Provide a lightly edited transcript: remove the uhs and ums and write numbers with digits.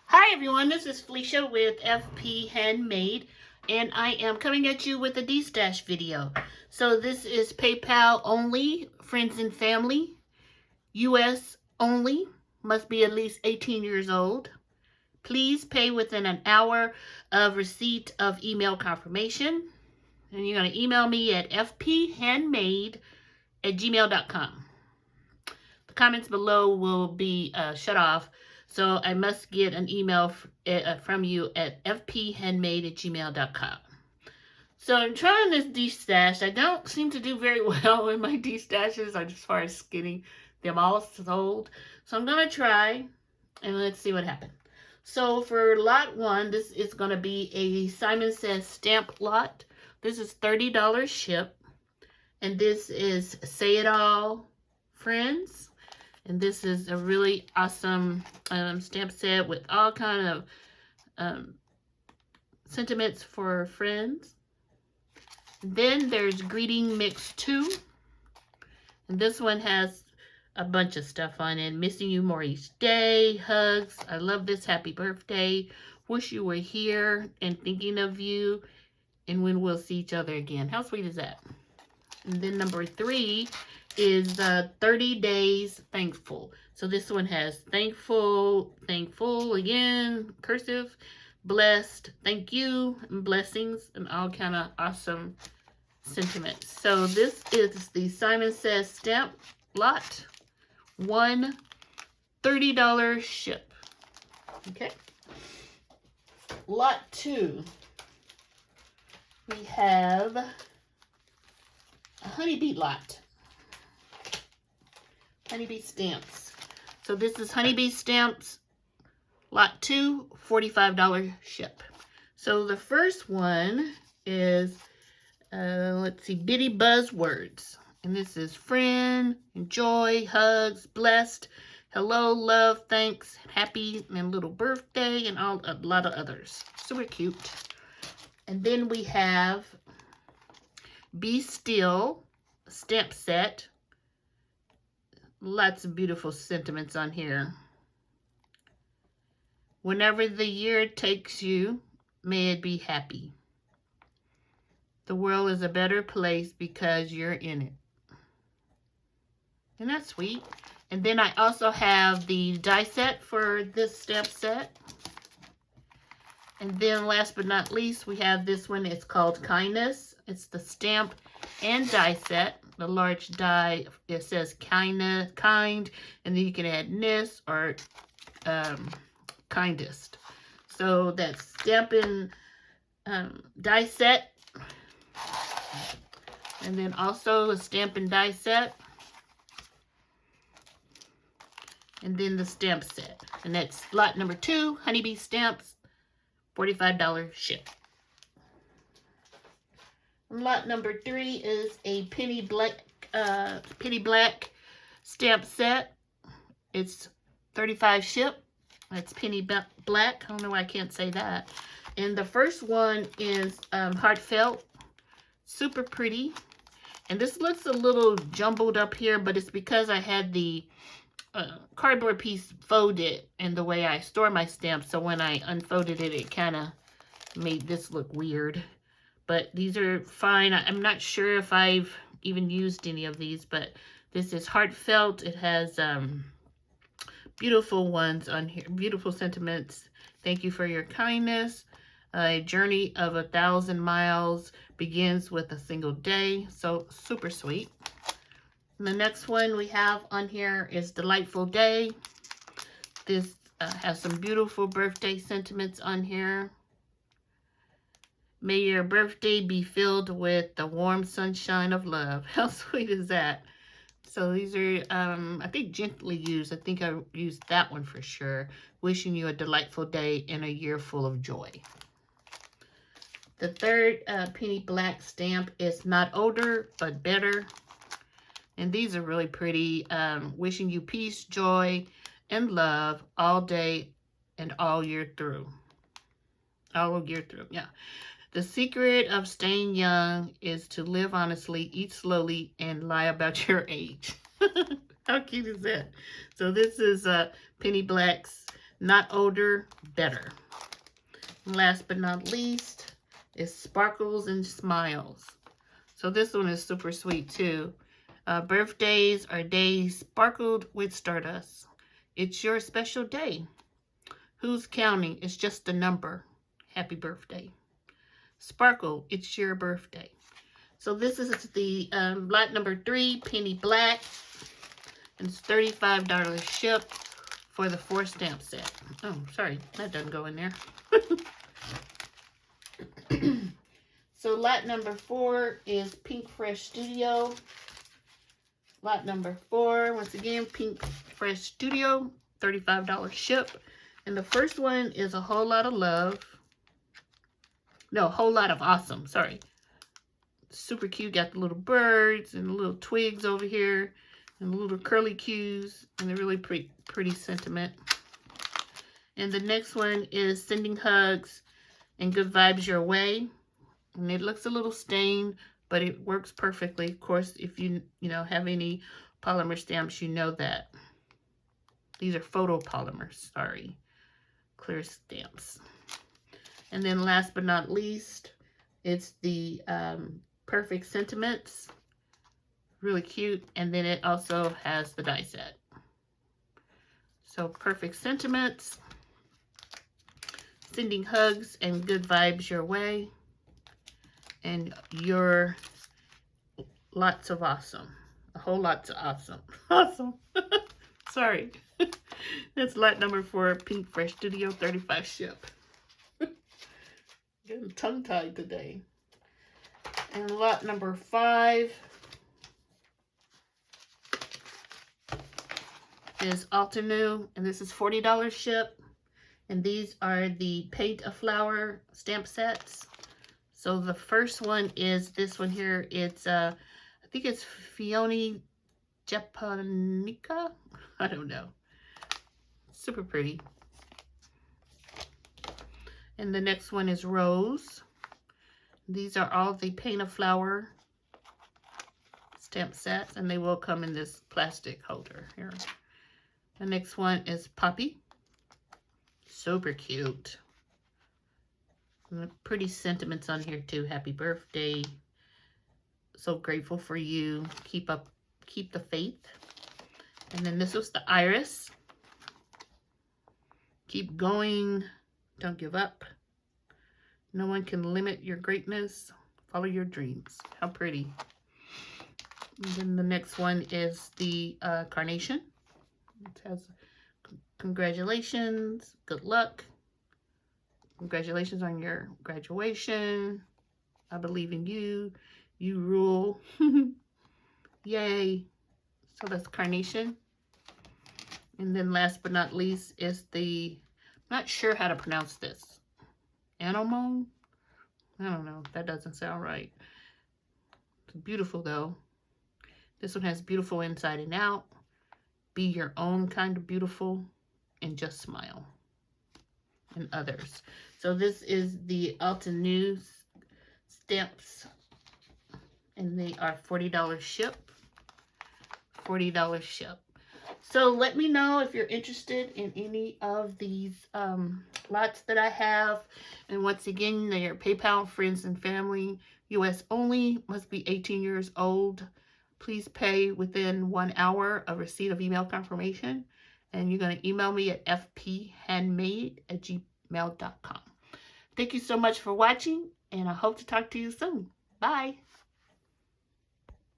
Hi everyone, this is Felicia with FP Handmade, and I am coming at you with a Destash video. So this is PayPal only, friends and family, US only, must be at least 18 years old. Please pay within an hour of receipt of email confirmation. And you're going to email me at fphandmade@gmail.com. The comments below will be shut off. So I must get an email from you at fphandmade@gmail.com. So I'm trying this Destash. I don't seem to do very well in my Destashes as far as getting them all sold. So I'm going to try and let's see what happens. So for lot 1, this is going to be a Simon Says stamp lot. This is $30 ship. And this is Say It All Friends. And this is a really awesome stamp set with all kind of sentiments for friends. And then there's Greeting Mix 2. And this one has a bunch of stuff on it. Missing you more each day. Hugs. I love this. Happy birthday. Wish you were here and thinking of you. And when we'll see each other again. How sweet is that? And then number 3 is 30 Days Thankful. So this one has thankful again, cursive, blessed, thank you, and blessings, and all kind of awesome sentiments. So this is the Simon Says stamp lot. One $30 ship. Okay. Lot 2. We have a honeybee lot. Honeybee stamps. So this is honeybee stamps, lot 2, $45 ship. So the first one is, let's see, Bitty Buzzwords. And this is friend, enjoy, hugs, blessed, hello, love, thanks, happy, and little birthday, and a lot of others. Super cute. And then we have Be Still stamp set. Lots of beautiful sentiments on here. Whenever the year takes you, may it be happy. The world is a better place because you're in it. Isn't that sweet? And then I also have the die set for this stamp set. And then last but not least, we have this one. It's called Kindness. It's the stamp and die set. The large die, it says kind, and then you can add ness or kindest. So that's stamp and die set. And then also the stamp and die set. And then the stamp set. And that's lot number 2, honeybee stamps, $45 ship. Lot number 3 is a penny black stamp set. It's 35 ship. That's penny black. I don't know why I can't say that. And the first one is heartfelt, super pretty. And this looks a little jumbled up here, but it's because I had the cardboard piece folded in the way I store my stamps. So when I unfolded it, it kind of made this look weird. But these are fine. I'm not sure if I've even used any of these, but this is heartfelt. It has beautiful ones on here, beautiful sentiments. Thank you for your kindness. A journey of 1,000 miles begins with a single day. So super sweet. And the next one we have on here is Delightful Day. This has some beautiful birthday sentiments on here. May your birthday be filled with the warm sunshine of love. How sweet is that? So these are, I think, gently used. I think I used that one for sure. Wishing you a delightful day and a year full of joy. The third penny black stamp is Not Older, but Better. And these are really pretty. Wishing you peace, joy, and love all day and all year through. All year through, yeah. The secret of staying young is to live honestly, eat slowly, and lie about your age. How cute is that? So this is Penny Black's Not older, better. And last but not least is Sparkles and Smiles. So this one is super sweet too. Birthdays are days sparkled with stardust. It's your special day. Who's counting? It's just a number. Happy birthday. Sparkle, it's your birthday. So this is the lot number 3, Penny Black. And it's $35 shipped for the 4 stamp set. Oh, sorry, that doesn't go in there. So lot number 4 is Pinkfresh Studio. Lot number 4, once again, Pinkfresh Studio, $35 ship. And the first one is A Whole Lot of Love. No, Whole Lot of Awesome, sorry. Super cute, got the little birds and the little twigs over here and the little curly cues and a really pretty sentiment. And the next one is Sending Hugs and Good Vibes Your Way. And it looks a little stained, but it works perfectly. Of course, if you have any polymer stamps, you know that. These are photopolymers, sorry. Clear stamps. And then last but not least, it's the Perfect Sentiments. Really cute. And then it also has the die set. So Perfect Sentiments, Sending Hugs and Good Vibes Your Way. And your lots of awesome. A whole lot of awesome. Awesome. Sorry. That's lot number 4, Pinkfresh Studio, 35 ship. Getting tongue-tied today. And lot number 5 is Alte, and this is $40 ship. And these are the Paint a Flower stamp sets. So the first one is this one here. It's, I think it's Fiona Japonica. I don't know. Super pretty. And the next one is Rose. These are all the Paint a Flower stamp sets, and they will come in this plastic holder here. The next one is Poppy. Super cute. Pretty sentiments on here too. Happy birthday. So grateful for you. Keep the faith. And then this was the Iris. Keep going. Don't give up. No one can limit your greatness. Follow your dreams. How pretty. And then the next one is the Carnation. It has congratulations. Good luck. Congratulations on your graduation. I believe in you. You rule. Yay. So that's Carnation. And then last but not least is the, I'm not sure how to pronounce this. Anemone? I don't know. That doesn't sound right. It's beautiful though. This one has beautiful inside and out. Be your own kind of beautiful and just smile. And others. So this is the Alte News stamps, and they are $40 ship. $40 ship. So let me know if you're interested in any of these lots that I have. And once again, they are PayPal, friends and family, US only, must be 18 years old. Please pay within 1 hour of receipt of email confirmation. And you're going to email me at fphandmade@gmail.com. Thank you so much for watching, and I hope to talk to you soon. Bye.